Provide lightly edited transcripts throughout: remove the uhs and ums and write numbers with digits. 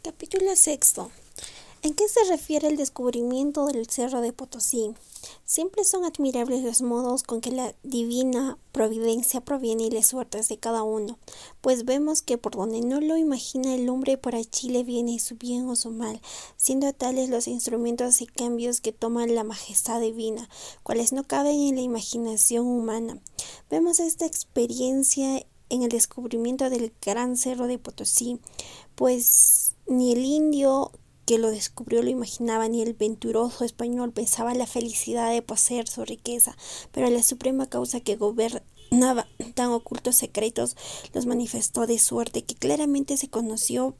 Capítulo sexto. ¿En qué se refiere el descubrimiento del Cerro de Potosí? Siempre son admirables los modos con que la divina providencia proviene las suertes de cada uno, pues vemos que por donde no lo imagina el hombre, por allí le viene su bien o su mal, siendo tales los instrumentos y cambios que toman la majestad divina, cuales no caben en la imaginación humana. Vemos esta experiencia en el descubrimiento del gran Cerro de Potosí, pues ni el indio que lo descubrió lo imaginaba, ni el venturoso español pensaba la felicidad de poseer su riqueza, pero la suprema causa que gobernaba tan ocultos secretos los manifestó, de suerte que claramente se conoció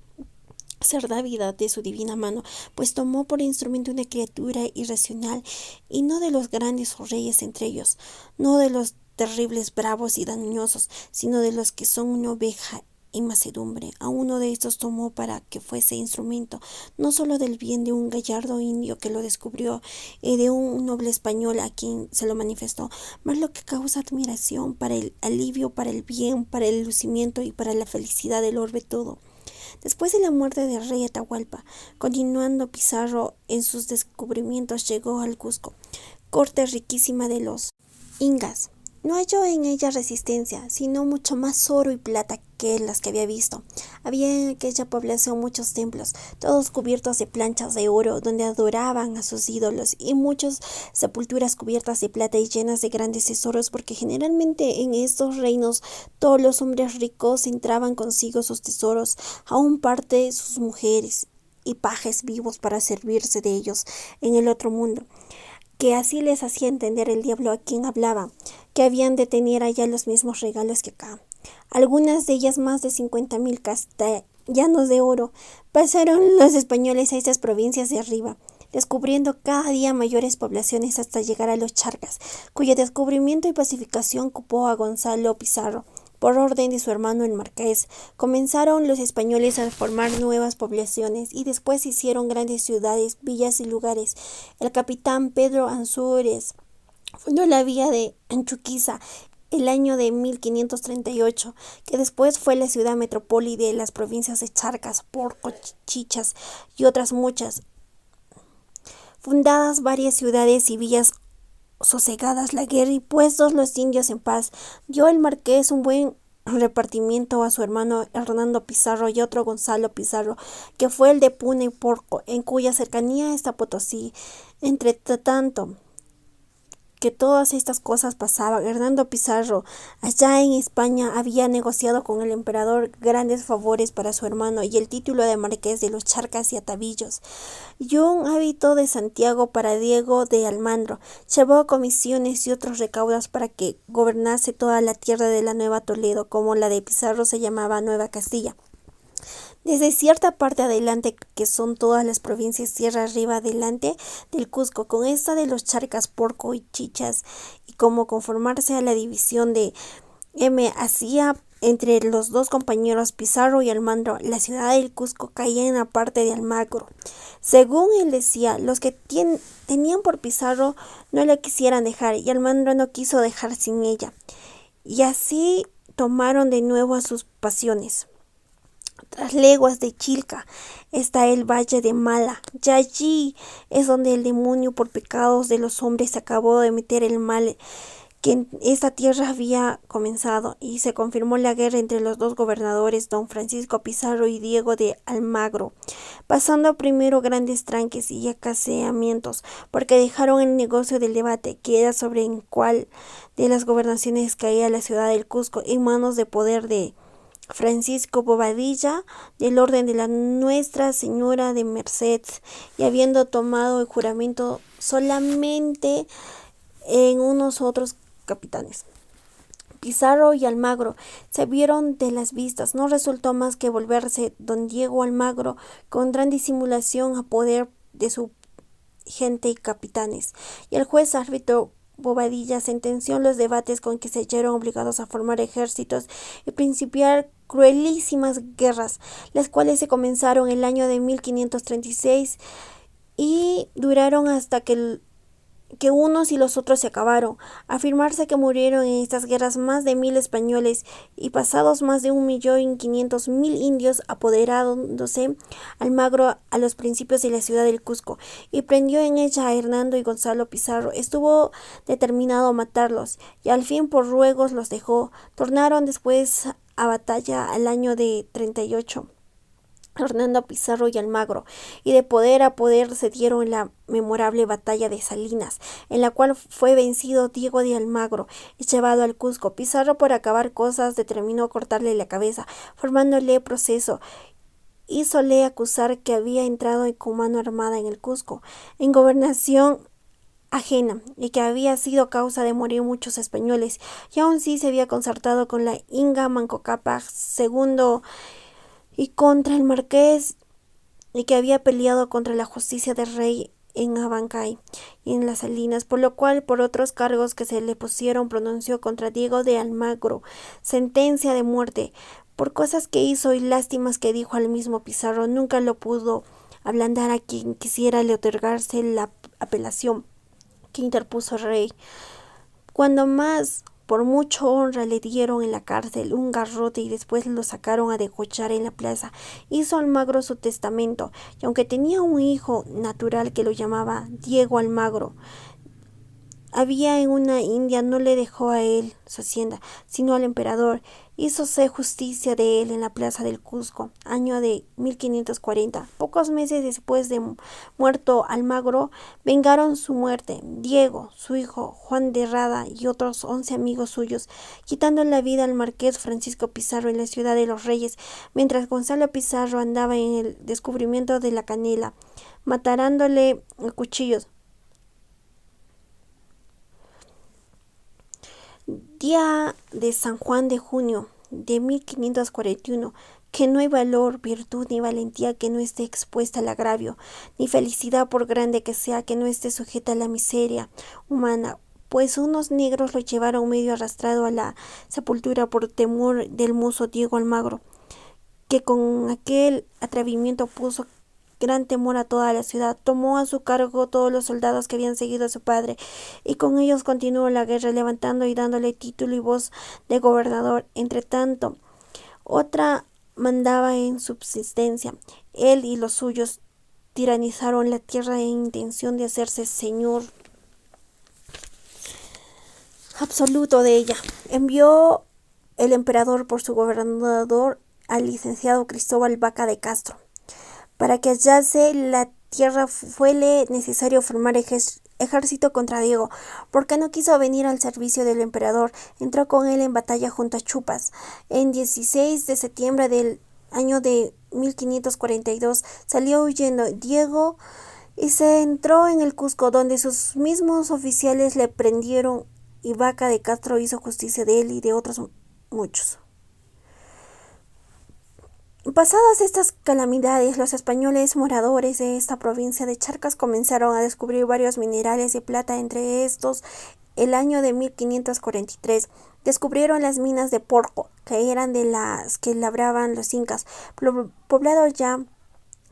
ser dávida de su divina mano, pues tomó por instrumento una criatura irracional, y no de los grandes reyes entre ellos, no de los terribles, bravos y dañosos, sino de los que son una oveja y macedumbre. A uno de estos tomó para que fuese instrumento, no solo del bien de un gallardo indio que lo descubrió, y de un noble español a quien se lo manifestó, más lo que causa admiración para el alivio, para el bien, para el lucimiento y para la felicidad del orbe todo. Después de la muerte del rey Atahualpa, continuando Pizarro en sus descubrimientos, llegó al Cusco, corte riquísima de los incas. No halló en ella resistencia, sino mucho más oro y plata que las que había visto. Había en aquella población muchos templos, todos cubiertos de planchas de oro, donde adoraban a sus ídolos, y muchas sepulturas cubiertas de plata y llenas de grandes tesoros, porque generalmente en estos reinos todos los hombres ricos entraban consigo sus tesoros, aun parte sus mujeres y pajes vivos para servirse de ellos en el otro mundo, que así les hacía entender el diablo a quien hablaba, que habían de tener allá los mismos regalos que acá. Algunas de ellas más de 50,000 castellanos de oro. Pasaron los españoles a estas provincias de arriba, descubriendo cada día mayores poblaciones hasta llegar a los Charcas, cuyo descubrimiento y pacificación ocupó a Gonzalo Pizarro. Por orden de su hermano el marqués, comenzaron los españoles a formar nuevas poblaciones y después hicieron grandes ciudades, villas y lugares. El capitán Pedro Ansúrez fundó la villa de Anchuquiza el año de 1538, que después fue la ciudad metrópoli de las provincias de Charcas, Porco, Chichas y otras muchas. Fundadas varias ciudades y villas, sosegadas la guerra y puestos los indios en paz, dio el marqués un buen repartimiento a su hermano Hernando Pizarro y otro Gonzalo Pizarro, que fue el de Puna y Porco, en cuya cercanía está Potosí. Entre tanto que todas estas cosas pasaban, Hernando Pizarro, allá en España, había negociado con el emperador grandes favores para su hermano y el título de marqués de los Charcas y Atavillos, y un hábito de Santiago para Diego de Almagro. Llevó comisiones y otros recaudos para que gobernase toda la tierra de la Nueva Toledo, como la de Pizarro se llamaba Nueva Castilla. Desde cierta parte adelante, que son todas las provincias tierra arriba adelante del Cusco, con esta de los Charcas, Porco y Chichas, y como conformarse a la división de hacía entre los dos compañeros Pizarro y Almagro, la ciudad del Cusco caía en la parte de Almagro. Según él decía, los que tenían por Pizarro no la quisieran dejar, y Almagro no quiso dejar sin ella, y así tomaron de nuevo a sus pasiones. Tras leguas de Chilca está el valle de Mala, y allí es donde el demonio, por pecados de los hombres, acabó de meter el mal que en esta tierra había comenzado, y se confirmó la guerra entre los dos gobernadores, don Francisco Pizarro y Diego de Almagro, pasando primero grandes tranques y acaseamientos, porque dejaron el negocio del debate, que era sobre en cuál de las gobernaciones caía la ciudad del Cusco, en manos de poder de Francisco Bobadilla, del orden de la Nuestra Señora de Merced, y habiendo tomado el juramento solamente en unos otros capitanes. Pizarro y Almagro se vieron de las vistas. No resultó más que volverse don Diego Almagro con gran disimulación a poder de su gente y capitanes, y el juez árbitro Bobadilla sentenció los debates, con que se hallaron obligados a formar ejércitos y principiar cruelísimas guerras, las cuales se comenzaron el año de 1536 y duraron hasta que que unos y los otros se acabaron. Afirmarse que murieron en estas guerras más de 1000 españoles y pasados más de 1.500.000 indios, apoderándose Almagro a los principios de la ciudad del Cusco y prendió en ella a Hernando y Gonzalo Pizarro. Estuvo determinado a matarlos y al fin por ruegos los dejó. Tornaron después a batalla al año de 38. Hernando Pizarro y Almagro, y de poder a poder se dieron en la memorable batalla de Salinas, en la cual fue vencido Diego de Almagro y llevado al Cusco. Pizarro, por acabar cosas, determinó cortarle la cabeza, formándole proceso. Hízole acusar que había entrado con mano armada en el Cusco, en gobernación ajena, y que había sido causa de morir muchos españoles, y aún sí se había concertado con la Inga Manco Cápac II y contra el marqués, y que había peleado contra la justicia del rey en Abancay y en las Salinas, por lo cual por otros cargos que se le pusieron pronunció contra Diego de Almagro sentencia de muerte por cosas que hizo y lástimas que dijo al mismo Pizarro. Nunca lo pudo ablandar a quien quisiera le otorgarse la apelación que interpuso el rey. Cuando más por mucho honra le dieron en la cárcel un garrote y después lo sacaron a degollar en la plaza. Hizo Almagro su testamento, y aunque tenía un hijo natural que lo llamaba Diego Almagro, había en una India, no le dejó a él su hacienda, sino al emperador. Hízose justicia de él en la plaza del Cusco, año de 1540. Pocos meses después de muerto Almagro, vengaron su muerte Diego, su hijo, Juan de Rada y otros 11 amigos suyos, quitando la vida al marqués Francisco Pizarro en la ciudad de los Reyes, mientras Gonzalo Pizarro andaba en el descubrimiento de la canela, matarándole a cuchillos. Día de San Juan de junio de 1541, que no hay valor, virtud ni valentía que no esté expuesta al agravio, ni felicidad por grande que sea que no esté sujeta a la miseria humana, pues unos negros lo llevaron medio arrastrado a la sepultura por temor del mozo Diego Almagro, que con aquel atrevimiento puso gran temor a toda la ciudad. Tomó a su cargo todos los soldados que habían seguido a su padre, y con ellos continuó la guerra, levantando y dándole título y voz de gobernador. Entre tanto, otra mandaba en subsistencia. Él y los suyos tiranizaron la tierra en intención de hacerse señor absoluto de ella. Envió el emperador por su gobernador al licenciado Cristóbal Vaca de Castro. Para que hallase la tierra fuele necesario formar ejército contra Diego, porque no quiso venir al servicio del emperador. Entró con él en batalla junto a Chupas. En 16 de septiembre del año de 1542 salió huyendo Diego y se entró en el Cusco, donde sus mismos oficiales le prendieron, y Vaca de Castro hizo justicia de él y de otros muchos. Pasadas estas calamidades, los españoles moradores de esta provincia de Charcas comenzaron a descubrir varios minerales de plata. Entre estos, el año de 1543, descubrieron las minas de Porco, que eran de las que labraban los incas. Poblado ya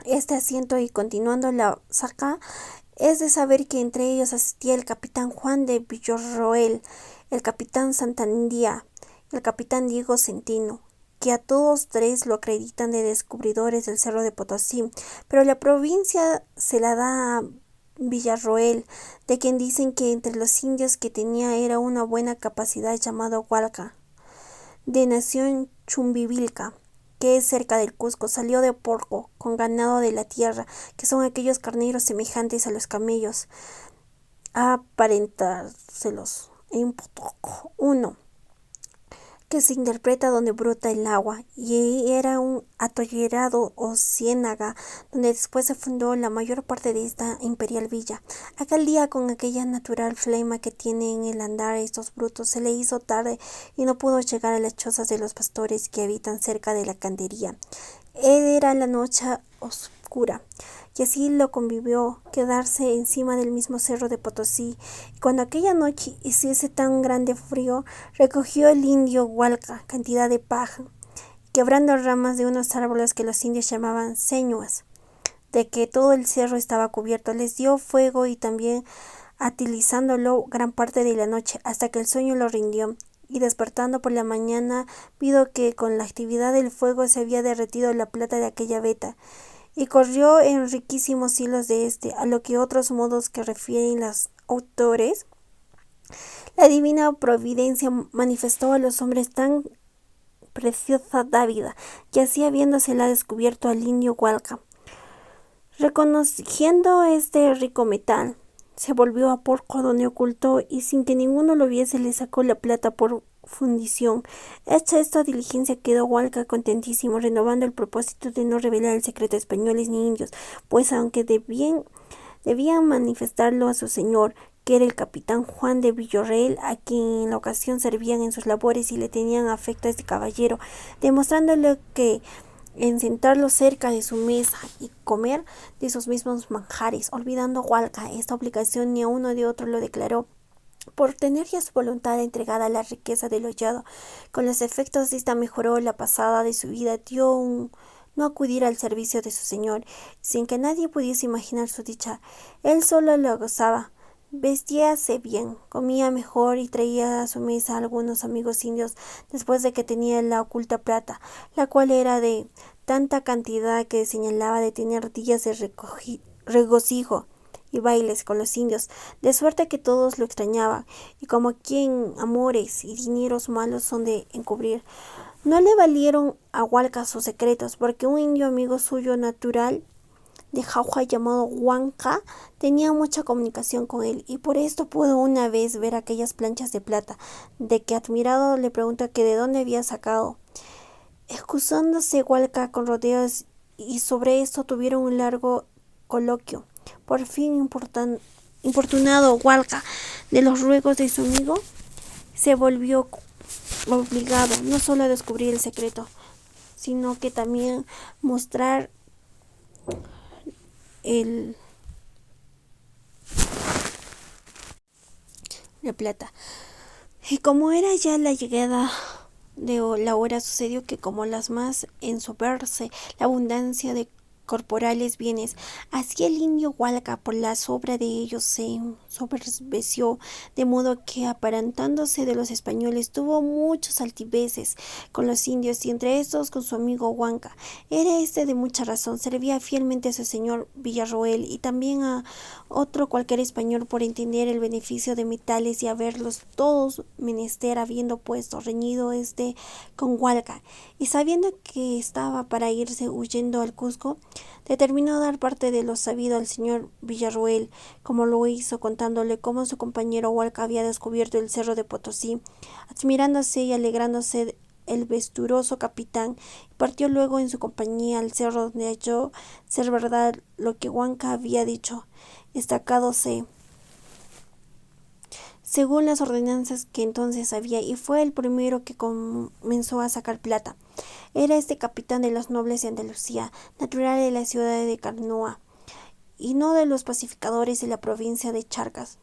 este asiento y continuando la saca, es de saber que entre ellos asistía el capitán Juan de Villarroel, el capitán Santandía, el capitán Diego Centino, que a todos tres lo acreditan de descubridores del Cerro de Potosí, pero la provincia se la da a Villarroel, de quien dicen que entre los indios que tenía era una buena capacidad llamado Hualca, de nación Chumbivilca, que es cerca del Cusco. Salió de Porco con ganado de la tierra, que son aquellos carneros semejantes a los camellos, a aparentárselos en Potoco. 1. Que se interpreta donde brota el agua, y era un atollerado o ciénaga donde después se fundó la mayor parte de esta imperial villa. Aquel día, con aquella natural flema que tiene en el andar estos brutos, se le hizo tarde y no pudo llegar a las chozas de los pastores que habitan cerca de la cantería. Era la noche oscura, y así lo convivió quedarse encima del mismo cerro de Potosí. Y cuando aquella noche hiciese tan grande frío, recogió el indio Hualca cantidad de paja, quebrando ramas de unos árboles que los indios llamaban señuas, de que todo el cerro estaba cubierto. Les dio fuego y también atilizándolo gran parte de la noche, hasta que el sueño lo rindió, y despertando por la mañana, vio que con la actividad del fuego se había derretido la plata de aquella veta, y corrió en riquísimos hilos de a lo que otros modos que refieren los autores. La divina providencia manifestó a los hombres tan preciosa dávida, que así habiéndosela descubierto al indio Hualca. Reconociendo este rico metal, se volvió a Porco, donde ocultó, y sin que ninguno lo viese, le sacó la plata por fundición. Hecha esta diligencia, quedó Hualca contentísimo, renovando el propósito de no revelar el secreto a españoles ni indios, pues aunque debían manifestarlo a su señor, que era el capitán Juan de Villarreal, a quien en la ocasión servían en sus labores y le tenían afecto a este caballero, demostrándole que en sentarlo cerca de su mesa y comer de sus mismos manjares, olvidando Hualca esta obligación, ni a uno ni a otro lo declaró, por tener ya su voluntad entregada a la riqueza del hollado. Con los efectos de esta mejoró la pasada de su vida, dio un no acudir al servicio de su señor, sin que nadie pudiese imaginar su dicha. Él solo lo gozaba. Vestíase bien, comía mejor y traía a su mesa a algunos amigos indios después de que tenía la oculta plata, la cual era de tanta cantidad que señalaba de tener días de regocijo y bailes con los indios, de suerte que todos lo extrañaban, y como quien amores y dineros malos son de encubrir, no le valieron a Hualca sus secretos, porque un indio amigo suyo natural de Jauja llamado Huanca tenía mucha comunicación con él, y por esto pudo una vez ver aquellas planchas de plata, de que admirado le preguntó que de dónde había sacado. Excusándose Hualca con rodeos, y sobre esto tuvieron un largo coloquio. Por fin, importunado Hualca de los ruegos de su amigo, se volvió obligado no solo a descubrir el secreto, sino que también mostrar la plata. Y como era ya la llegada de la hora, sucedió que, como las más ensoberse la abundancia de corporales bienes, así el indio Hualca por la sobra de ellos se ensoberbeció, de modo que, aparentándose de los españoles, tuvo muchos altiveces con los indios, y entre estos con su amigo Huanca. Era de mucha razón, servía fielmente a su señor Villarroel y también a otro cualquier español, por entender el beneficio de metales y haberlos todos menester, habiendo puesto reñido con Hualca, y sabiendo que estaba para irse huyendo al Cusco, determinó dar parte de lo sabido al señor Villarroel, como lo hizo contándole cómo su compañero Hualca había descubierto el cerro de Potosí. Admirándose y alegrándose el vesturoso capitán, partió luego en su compañía al cerro, donde halló ser verdad lo que Huanca había dicho, destacádose según las ordenanzas que entonces había, y fue el primero que comenzó a sacar plata. Era capitán de los nobles de Andalucía, natural de la ciudad de Canoa, y no de los pacificadores de la provincia de Charcas.